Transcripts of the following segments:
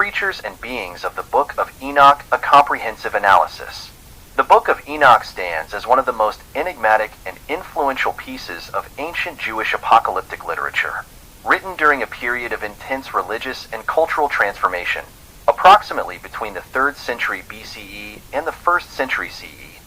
Creatures and Beings of the Book of Enoch, a Comprehensive Analysis. The Book of Enoch stands as one of the most enigmatic and influential pieces of ancient Jewish apocalyptic literature, written during a period of intense religious and cultural transformation, approximately between the 3rd century BCE and the 1st century CE.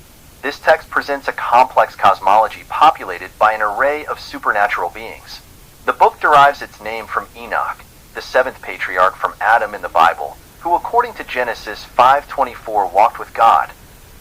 This text presents a complex cosmology populated by an array of supernatural beings. The book derives its name from Enoch, the 7th patriarch from Adam in the Bible, who according to Genesis 5:24 walked with God.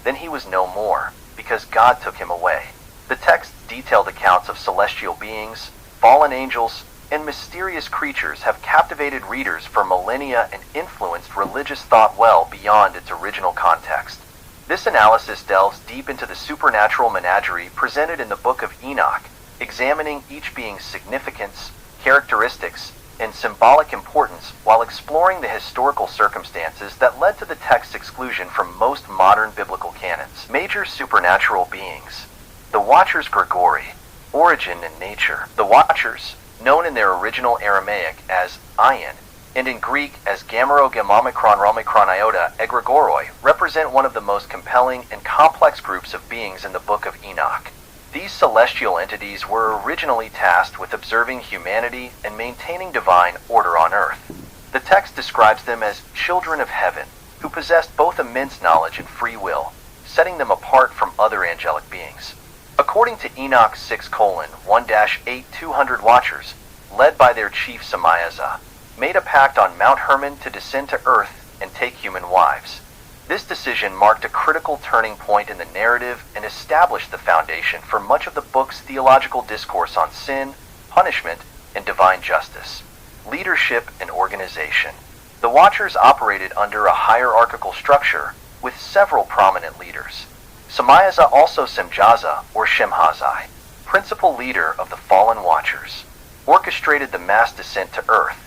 Then he was no more, because God took him away. The text's detailed accounts of celestial beings, fallen angels, and mysterious creatures have captivated readers for millennia and influenced religious thought well beyond its original context. This analysis delves deep into the supernatural menagerie presented in the Book of Enoch, examining each being's significance, characteristics, and symbolic importance while exploring the historical circumstances that led to the text's exclusion from most modern biblical canons. Major supernatural beings. The Watchers Gregory. Origin and nature. The Watchers, known in their original Aramaic as Ayin, and in Greek as Gamero Gamomicron Romicron Iota Egregoroi, represent one of the most compelling and complex groups of beings in the Book of Enoch. These celestial entities were originally tasked with observing humanity and maintaining divine order on earth. The text describes them as children of heaven, who possessed both immense knowledge and free will, setting them apart from other angelic beings. According to Enoch 6:1-8, 200 Watchers, led by their chief Samiaza, made a pact on Mount Hermon to descend to earth and take human wives. This decision marked a critical turning point in the narrative and established the foundation for much of the book's theological discourse on sin, punishment, and divine justice. Leadership and organization. The Watchers operated under a hierarchical structure with several prominent leaders. Samiaza, also Semjaza or Shemhazai, principal leader of the fallen Watchers, orchestrated the mass descent to earth,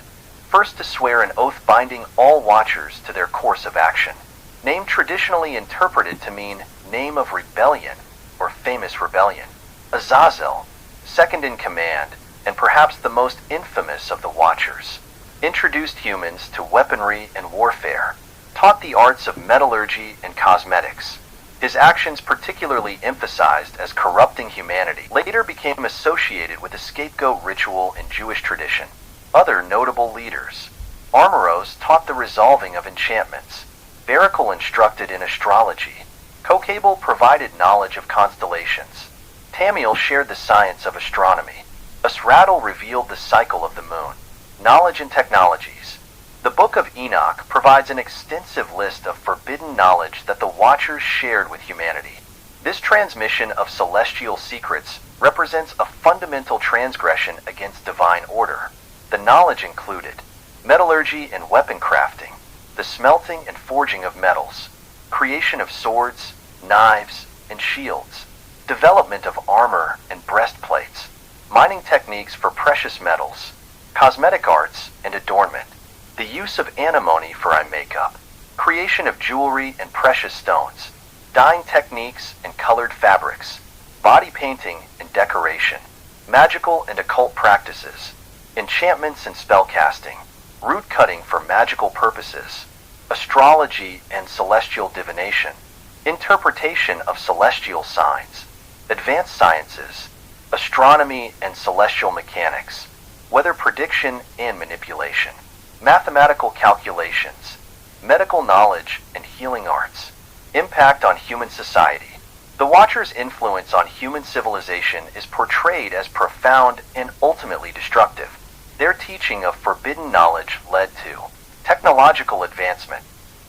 first to swear an oath binding all Watchers to their course of action. Name traditionally interpreted to mean name of rebellion or famous rebellion. Azazel, second in command and perhaps the most infamous of the Watchers, introduced humans to weaponry and warfare, taught the arts of metallurgy and cosmetics. His actions, particularly emphasized as corrupting humanity, later became associated with the scapegoat ritual in Jewish tradition. Other notable leaders. Armoros taught the resolving of enchantments. Barakel instructed in astrology. Kokabel provided knowledge of constellations. Tamiel shared the science of astronomy. Asradal revealed the cycle of the moon. Knowledge and technologies. The Book of Enoch provides an extensive list of forbidden knowledge that the Watchers shared with humanity. This transmission of celestial secrets represents a fundamental transgression against divine order. The knowledge included metallurgy and weapon crafting, the smelting and forging of metals, creation of swords, knives, and shields, development of armor and breastplates, mining techniques for precious metals, cosmetic arts and adornment, the use of antimony for eye makeup, creation of jewelry and precious stones, dyeing techniques and colored fabrics, body painting and decoration, magical and occult practices, enchantments and spellcasting, root cutting for magical purposes, astrology and celestial divination, interpretation of celestial signs, advanced sciences, astronomy and celestial mechanics, weather prediction and manipulation, mathematical calculations, medical knowledge and healing arts, impact on human society. The Watchers' influence on human civilization is portrayed as profound and ultimately destructive. Their teaching of forbidden knowledge led to technological advancement,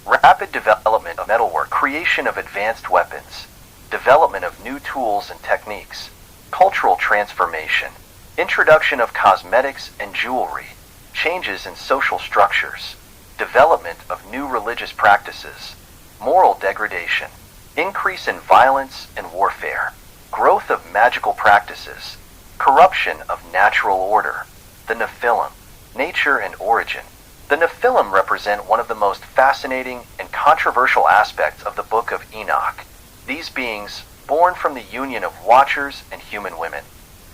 rapid development of metalwork, creation of advanced weapons, development of new tools and techniques, cultural transformation, introduction of cosmetics and jewelry, changes in social structures, development of new religious practices, moral degradation, increase in violence and warfare, growth of magical practices, corruption of natural order, the Nephilim, nature and origin. The Nephilim represent one of the most fascinating and controversial aspects of the Book of Enoch. These beings, born from the union of Watchers and human women,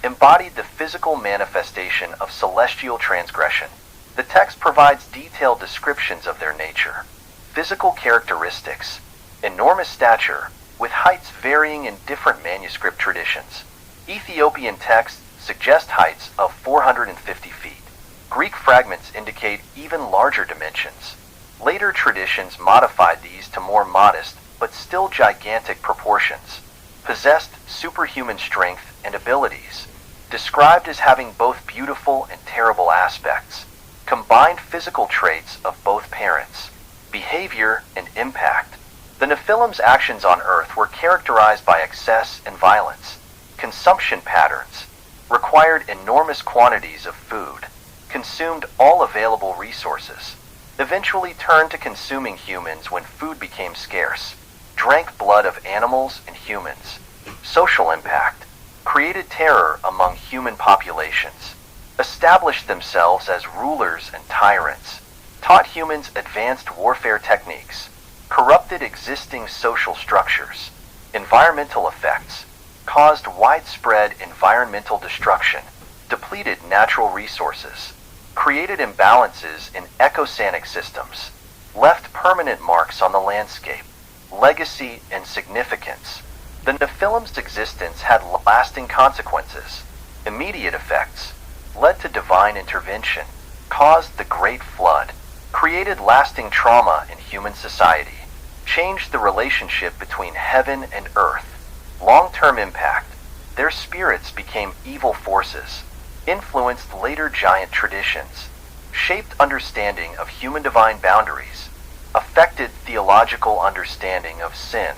embodied the physical manifestation of celestial transgression. The text provides detailed descriptions of their nature. Physical characteristics: enormous stature, with heights varying in different manuscript traditions. Ethiopian texts suggest heights of 450 feet. Greek fragments indicate even larger dimensions. Later traditions modified these to more modest, but still gigantic proportions. Possessed superhuman strength and abilities. Described as having both beautiful and terrible aspects. Combined physical traits of both parents. Behavior and impact. The Nephilim's actions on Earth were characterized by excess and violence. Consumption patterns. Required enormous quantities of food. Consumed all available resources. Eventually turned to consuming humans when food became scarce. Drank blood of animals and humans. Social impact. Created terror among human populations. Established themselves as rulers and tyrants. Taught humans advanced warfare techniques. Corrupted existing social structures. Environmental effects. Caused widespread environmental destruction. Depleted natural resources. Created imbalances in ecosanic systems. Left permanent marks on the landscape. Legacy and significance. The Nephilim's existence had lasting consequences. Immediate effects. Led to divine intervention. Caused the Great Flood. Created lasting trauma in human society. Changed the relationship between heaven and earth. Long-term impact. Their spirits became evil forces. Influenced later giant traditions. Shaped understanding of human divine boundaries. Affected theological understanding of sin.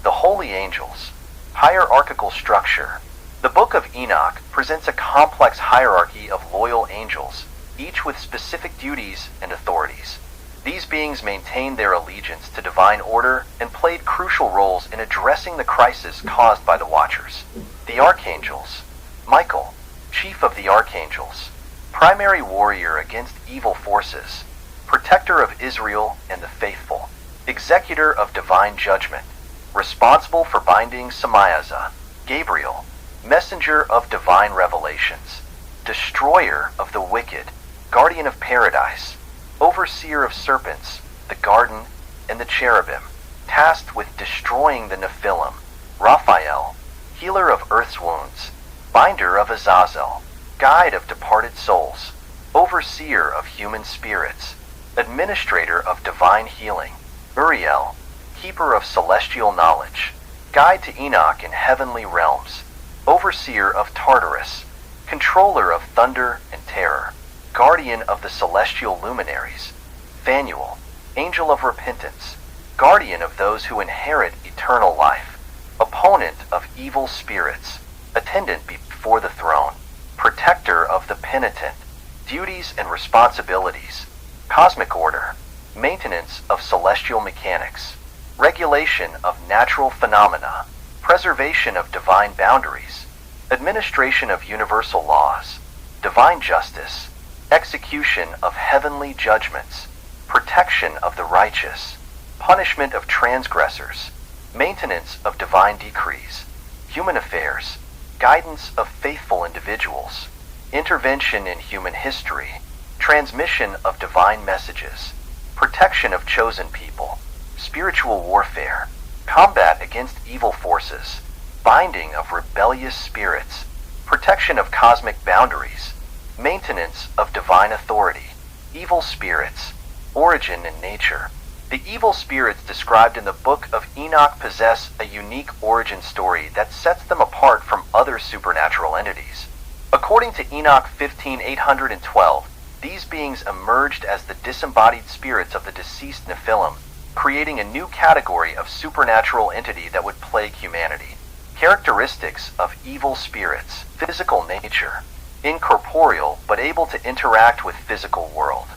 The holy angels. Hierarchical structure. The Book of Enoch presents a complex hierarchy of loyal angels, each with specific duties and authorities. These beings maintained their allegiance to divine order and played crucial roles in addressing the crisis caused by the Watchers. The Archangels. Michael, chief of the Archangels, primary warrior against evil forces, protector of Israel and the faithful, executor of divine judgment, responsible for binding Samayaza. Gabriel, messenger of divine revelations, destroyer of the wicked, guardian of paradise, overseer of serpents, the garden, and the cherubim, tasked with destroying the Nephilim. Raphael, healer of earth's wounds, binder of Azazel, guide of departed souls, overseer of human spirits, administrator of divine healing. Uriel, keeper of celestial knowledge, guide to Enoch in heavenly realms, overseer of Tartarus, controller of thunder and terror, guardian of the celestial luminaries. Phanuel, angel of repentance, guardian of those who inherit eternal life, opponent of evil spirits, attendant before the throne, protector of the penitent, duties and responsibilities, cosmic order, maintenance of celestial mechanics, regulation of natural phenomena, preservation of divine boundaries, administration of universal laws, divine justice, execution of heavenly judgments, protection of the righteous, punishment of transgressors, maintenance of divine decrees, human affairs, guidance of faithful individuals, intervention in human history, transmission of divine messages, protection of chosen people, spiritual warfare, combat against evil forces, binding of rebellious spirits, protection of cosmic boundaries, maintenance of divine authority, evil spirits, origin and nature. The evil spirits described in the Book of Enoch possess a unique origin story that sets them apart from other supernatural entities. According to Enoch 15:812, these beings emerged as the disembodied spirits of the deceased Nephilim, creating a new category of supernatural entity that would plague humanity. Characteristics of evil spirits: physical nature, incorporeal but able to interact with physical world,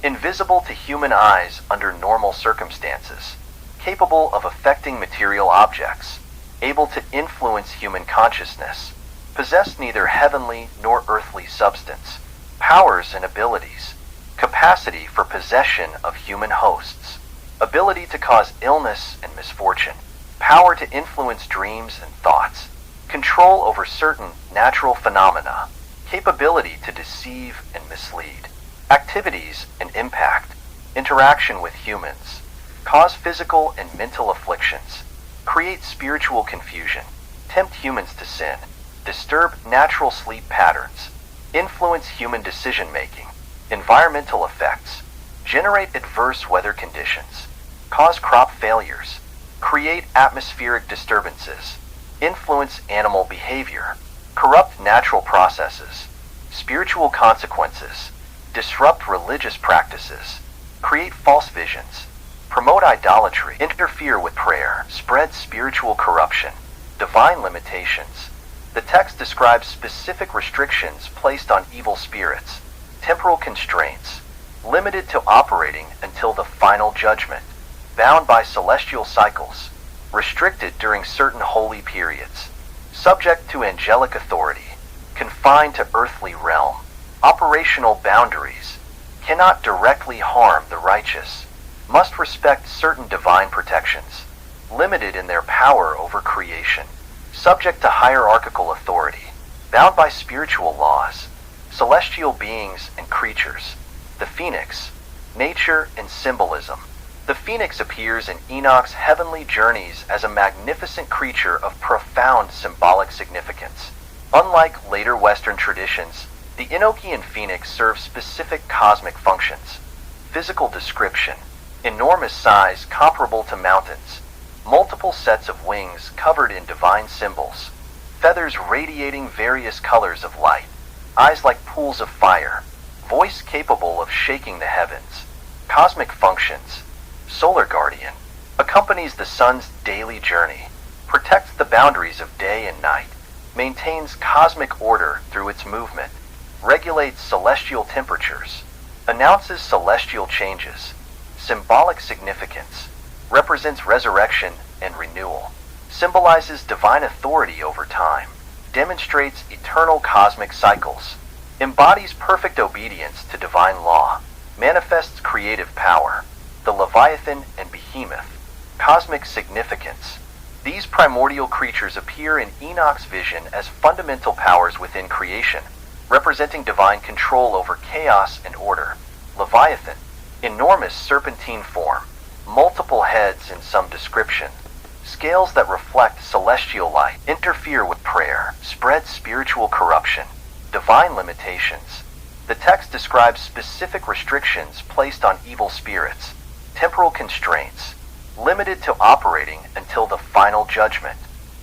invisible to human eyes under normal circumstances, capable of affecting material objects, able to influence human consciousness, possess neither heavenly nor earthly substance, powers and abilities, capacity for possession of human hosts, ability to cause illness and misfortune, power to influence dreams and thoughts, control over certain natural phenomena, capability to deceive and mislead, Activities and impact. Interaction with humans. Cause physical and mental afflictions. Create spiritual confusion. Tempt humans to sin. Disturb natural sleep patterns. Influence human decision-making. Environmental effects. Generate adverse weather conditions. Cause crop failures. Create atmospheric disturbances. Influence animal behavior. Corrupt natural processes. Spiritual consequences. Disrupt religious practices. Create false visions. Promote idolatry. Interfere with prayer. Spread spiritual corruption. Divine limitations. The text describes specific restrictions placed on evil spirits. Temporal constraints. Limited to operating until the final judgment. Bound by celestial cycles. Restricted during certain holy periods. Subject to angelic authority. Confined to earthly realm. Operational boundaries. Cannot directly harm the righteous. Must respect certain divine protections. Limited in their power over creation. Subject to hierarchical authority. Bound by spiritual laws. Celestial beings and creatures. The phoenix. Nature and symbolism. The phoenix appears in Enoch's heavenly journeys as a magnificent creature of profound symbolic significance. Unlike later Western traditions, the Enochian phoenix serves specific cosmic functions. Physical description. Enormous size comparable to mountains. Multiple sets of wings covered in divine symbols. Feathers radiating various colors of light. Eyes like pools of fire. Voice capable of shaking the heavens. Cosmic functions. Solar guardian. Accompanies the sun's daily journey. Protects the boundaries of day and night. Maintains cosmic order through its movement. Regulates celestial temperatures. Announces celestial changes. Symbolic significance. Represents resurrection and renewal. Symbolizes divine authority over time. Demonstrates eternal cosmic cycles. Embodies perfect obedience to divine law. Manifests creative power. The Leviathan and Behemoth. Cosmic significance. These primordial creatures appear in Enoch's vision as fundamental powers within creation, representing divine control over chaos and order. Leviathan. Enormous serpentine form. Multiple heads in some description. Scales that reflect celestial light. Interfere with prayer. Spread spiritual corruption. Divine limitations. The text describes specific restrictions placed on evil spirits. Temporal constraints. Limited to operating until the final judgment.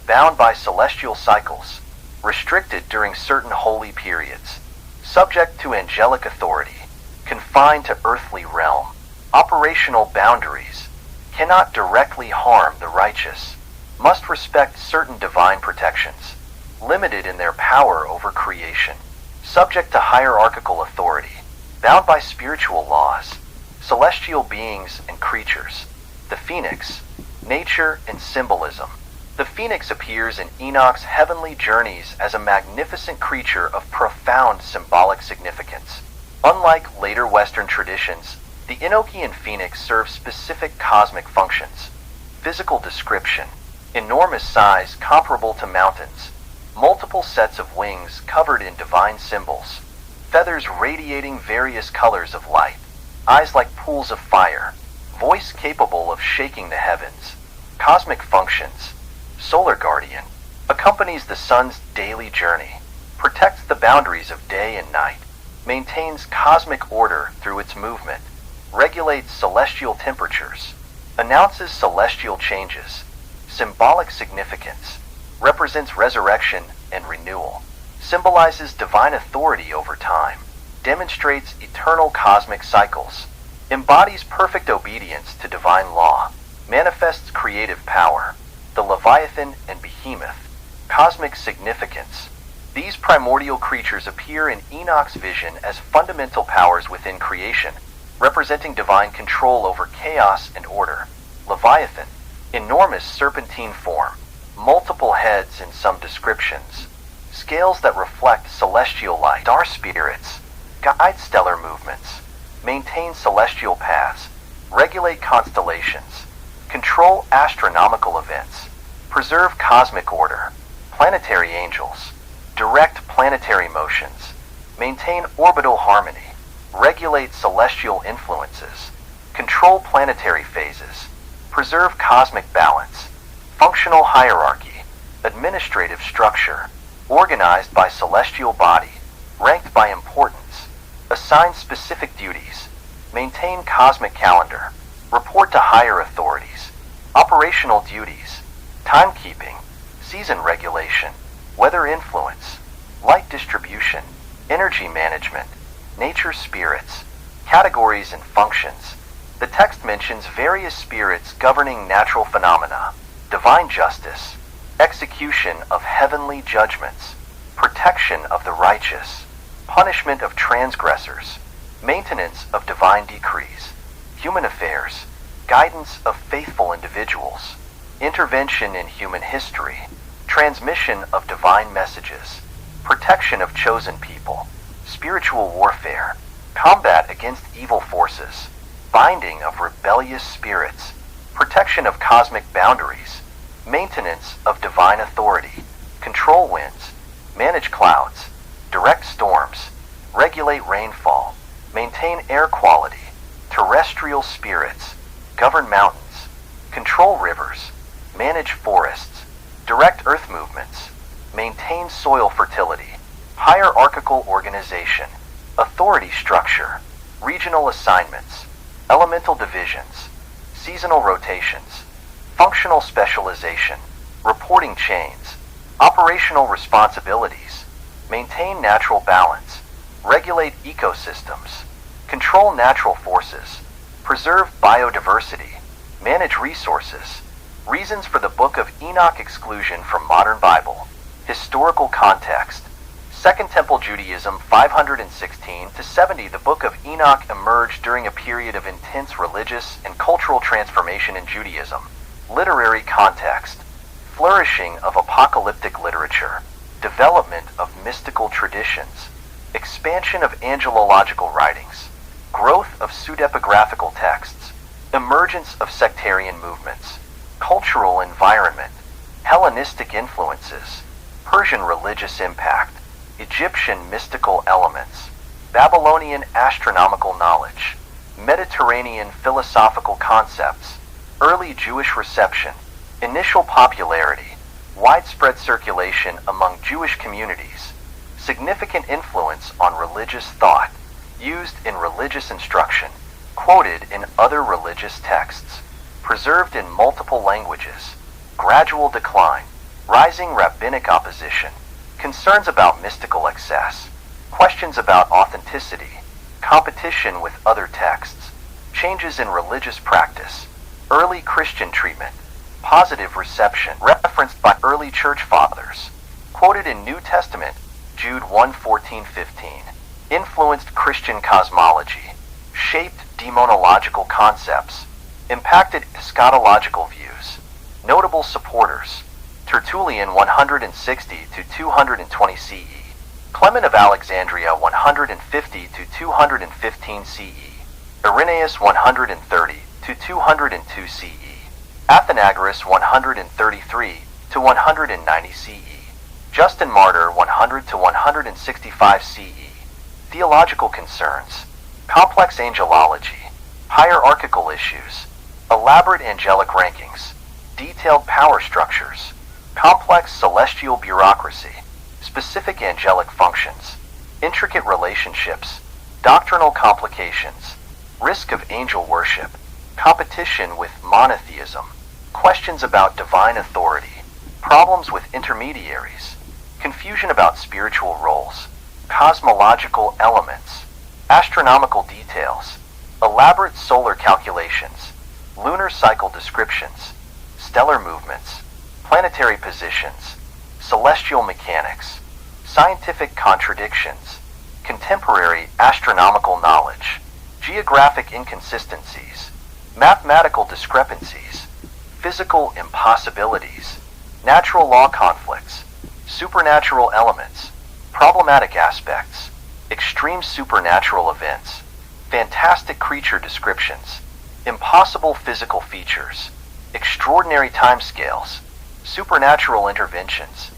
Bound by celestial cycles. Restricted during certain holy periods. Subject to angelic authority. Confined to earthly realm. Operational boundaries. Cannot directly harm the righteous. Must respect certain divine protections. Limited in their power over creation. Subject to hierarchical authority. Bound by spiritual laws. Celestial beings and creatures. The phoenix. Nature and symbolism. The phoenix appears in Enoch's heavenly journeys as a magnificent creature of profound symbolic significance. Unlike later Western traditions, the Enochian phoenix serves specific cosmic functions. Physical description. Enormous size comparable to mountains. Multiple sets of wings covered in divine symbols. Feathers radiating various colors of light. Eyes like pools of fire. Voice capable of shaking the heavens. Cosmic functions. Solar guardian. Accompanies the sun's daily journey. Protects the boundaries of day and night. Maintains cosmic order through its movement. Regulates celestial temperatures. Announces celestial changes. Symbolic significance. Represents resurrection and renewal. Symbolizes divine authority over time. Demonstrates eternal cosmic cycles. Embodies perfect obedience to divine law. Manifests creative power. The Leviathan and Behemoth. Cosmic significance. These primordial creatures appear in Enoch's vision as fundamental powers within creation, representing divine control over chaos and order. Leviathan. Enormous serpentine form. Multiple heads in some descriptions. Scales that reflect celestial light. Star spirits. Guide stellar movements. Maintain celestial paths. Regulate constellations. Control astronomical events. Preserve cosmic order. Planetary angels. Direct planetary motions. Maintain orbital harmony. regulate celestial influences, control planetary phases, preserve cosmic balance, functional hierarchy, administrative structure, organized by celestial body, ranked by importance, assign specific duties, maintain cosmic calendar, report to higher authorities, operational duties, timekeeping, season regulation, weather influence, light distribution, energy management, nature spirits, categories and functions. The text mentions various spirits governing natural phenomena, divine justice, execution of heavenly judgments, protection of the righteous, punishment of transgressors, maintenance of divine decrees, human affairs, guidance of faithful individuals, intervention in human history, transmission of divine messages, protection of chosen people, spiritual warfare, combat against evil forces, binding of rebellious spirits, protection of cosmic boundaries, maintenance of divine authority, control winds, manage clouds, direct storms, regulate rainfall, maintain air quality, terrestrial spirits, govern mountains, control rivers, manage forests, direct earth movements, maintain soil fertility, hierarchical organization, authority structure, regional assignments, elemental divisions, seasonal rotations, functional specialization, reporting chains, operational responsibilities, maintain natural balance, regulate ecosystems, control natural forces, preserve biodiversity, manage resources, reasons for the Book of Enoch exclusion from modern Bible, historical context, Second Temple Judaism 516 to 70. The Book of Enoch emerged during a period of intense religious and cultural transformation in Judaism. Literary context, flourishing of apocalyptic literature, development of mystical traditions, expansion of angelological writings, growth of pseudepigraphical texts, emergence of sectarian movements, cultural environment, Hellenistic influences, Persian religious impact, Egyptian mystical elements, Babylonian astronomical knowledge, Mediterranean philosophical concepts, early Jewish reception, initial popularity, widespread circulation among Jewish communities, significant influence on religious thought, used in religious instruction, quoted in other religious texts, preserved in multiple languages, gradual decline, rising rabbinic opposition, concerns about mystical excess, questions about authenticity, competition with other texts, changes in religious practice, early Christian treatment, positive reception referenced by early church fathers, quoted in New Testament, Jude 1:14-15, influenced Christian cosmology, shaped demonological concepts, impacted eschatological views, notable supporters, Tertullian 160 to 220 CE, Clement of Alexandria 150 to 215 CE, Irenaeus 130 to 202 CE, Athenagoras 133 to 190 CE, Justin Martyr 100 to 165 CE. Theological concerns, complex angelology, hierarchical issues, elaborate angelic rankings, detailed power structures, complex celestial bureaucracy, specific angelic functions, intricate relationships, doctrinal complications, risk of angel worship, competition with monotheism, questions about divine authority, problems with intermediaries, confusion about spiritual roles, cosmological elements, astronomical details, elaborate solar calculations, lunar cycle descriptions, stellar movements, planetary positions, celestial mechanics, scientific contradictions, contemporary astronomical knowledge, geographic inconsistencies, mathematical discrepancies, physical impossibilities, natural law conflicts, supernatural elements, problematic aspects, extreme supernatural events, fantastic creature descriptions, impossible physical features, extraordinary timescales, supernatural interventions,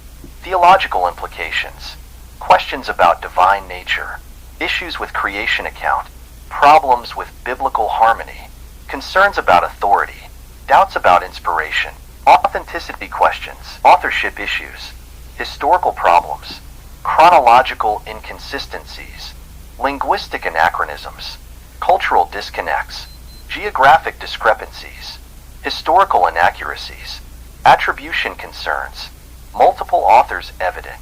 theological implications, questions about divine nature, issues with creation account, problems with biblical harmony, concerns about authority, doubts about inspiration, authenticity questions, authorship issues, historical problems, chronological inconsistencies, linguistic anachronisms, cultural disconnects, geographic discrepancies, historical inaccuracies, attribution concerns, multiple authors evident,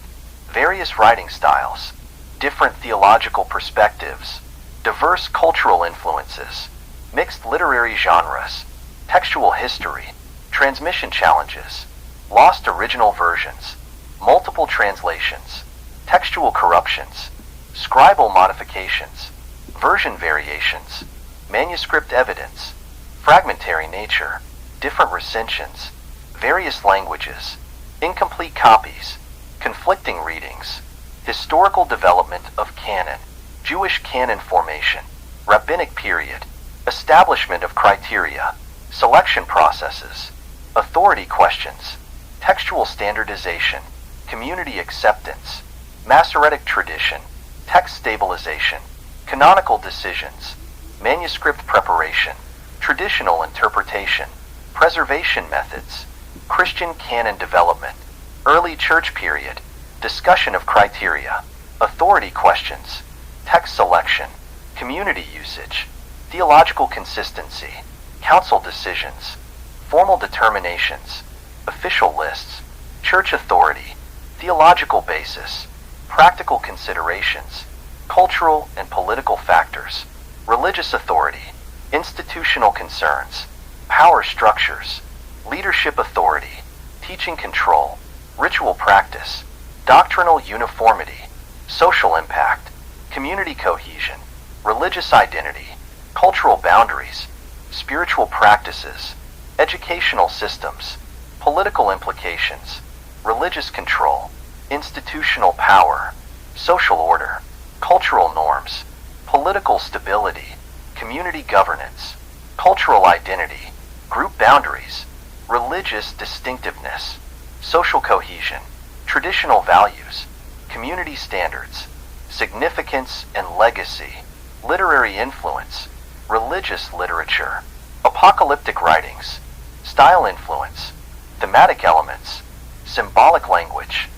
various writing styles, different theological perspectives, diverse cultural influences, mixed literary genres, textual history, transmission challenges, lost original versions, multiple translations, textual corruptions, scribal modifications, version variations, manuscript evidence, fragmentary nature, different recensions, various languages, incomplete copies, conflicting readings, historical development of canon, Jewish canon formation, rabbinic period, establishment of criteria, selection processes, authority questions, textual standardization, community acceptance, Masoretic tradition, text stabilization, canonical decisions, manuscript preparation, traditional interpretation, preservation methods, Christian canon development, early church period, discussion of criteria, authority questions, text selection, community usage, theological consistency, council decisions, formal determinations, official lists, church authority, theological basis, practical considerations, cultural and political factors, religious authority, institutional concerns, power structures, leadership authority, teaching control, ritual practice, doctrinal uniformity, social impact, community cohesion, religious identity, cultural boundaries, spiritual practices, educational systems, political implications, religious control, institutional power, social order, cultural norms, political stability, community governance, cultural identity, group boundaries, religious distinctiveness, social cohesion, traditional values, community standards, significance and legacy, literary influence, religious literature, apocalyptic writings, style influence, thematic elements, symbolic language,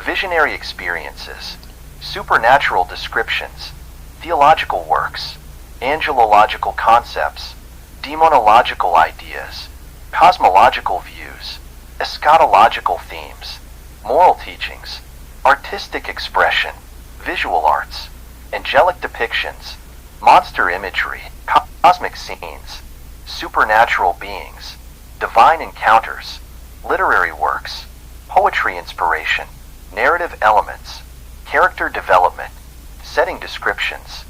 visionary experiences, supernatural descriptions, theological works, angelological concepts, demonological ideas, cosmological views, eschatological themes, moral teachings, artistic expression, visual arts, angelic depictions, monster imagery, cosmic scenes, supernatural beings, divine encounters, literary works, poetry inspiration, narrative elements, character development, setting descriptions,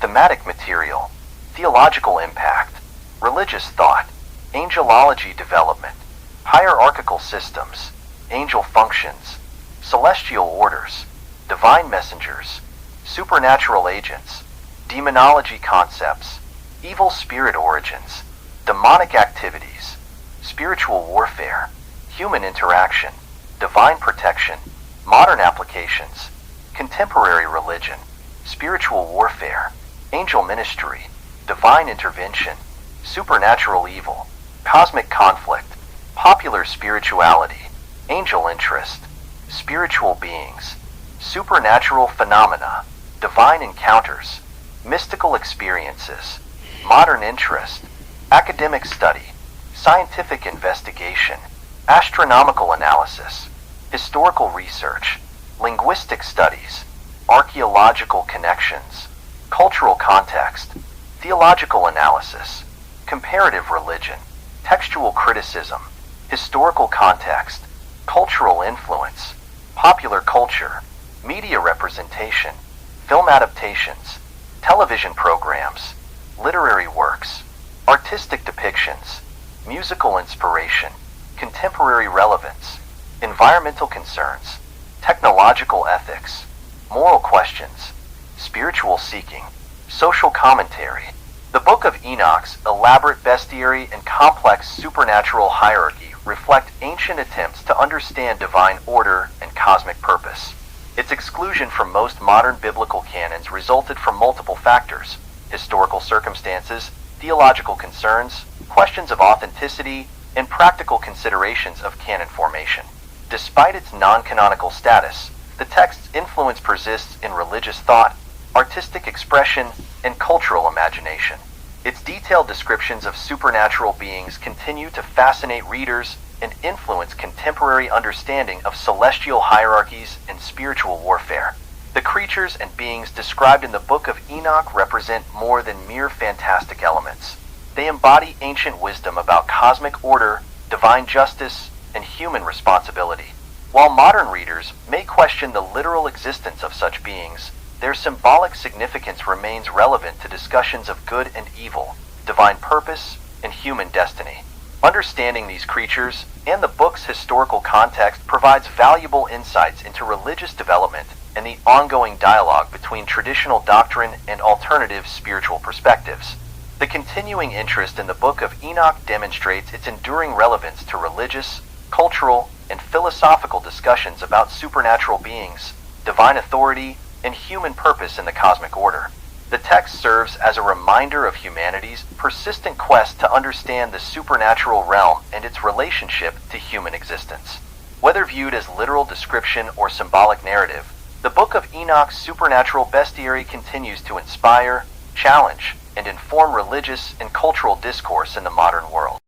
thematic material, theological impact, religious thought, angelology development, hierarchical systems, angel functions, celestial orders, divine messengers, supernatural agents, demonology concepts, evil spirit origins, demonic activities, spiritual warfare, human interaction, divine protection, modern applications, contemporary religion, spiritual warfare, angel ministry, divine intervention, supernatural evil, cosmic conflict, popular spirituality, angel interest, spiritual beings, supernatural phenomena, divine encounters, mystical experiences, modern interest, academic study, scientific investigation, astronomical analysis, historical research, linguistic studies, archaeological connections, cultural context, theological analysis, comparative religion, textual criticism, historical context, cultural influence, popular culture, media representation, film adaptations, television programs, literary works, artistic depictions, musical inspiration, contemporary relevance, environmental concerns, technological ethics, moral questions, spiritual seeking, social commentary. The Book of Enoch's elaborate bestiary and complex supernatural hierarchy reflect ancient attempts to understand divine order and cosmic purpose. Its exclusion from most modern biblical canons resulted from multiple factors: historical circumstances, theological concerns, questions of authenticity, and practical considerations of canon formation. Despite its non-canonical status, the text's influence persists in religious thought, artistic expression, and cultural imagination. Its detailed descriptions of supernatural beings continue to fascinate readers and influence contemporary understanding of celestial hierarchies and spiritual warfare. The creatures and beings described in the Book of Enoch represent more than mere fantastic elements. They embody ancient wisdom about cosmic order, divine justice, and human responsibility. While modern readers may question the literal existence of such beings, their symbolic significance remains relevant to discussions of good and evil, divine purpose, and human destiny. Understanding these creatures and the book's historical context provides valuable insights into religious development and the ongoing dialogue between traditional doctrine and alternative spiritual perspectives. The continuing interest in the Book of Enoch demonstrates its enduring relevance to religious, cultural, and philosophical discussions about supernatural beings, divine authority, and human purpose in the cosmic order. The text serves as a reminder of humanity's persistent quest to understand the supernatural realm and its relationship to human existence. Whether viewed as literal description or symbolic narrative, the Book of Enoch's supernatural bestiary continues to inspire, challenge, and inform religious and cultural discourse in the modern world.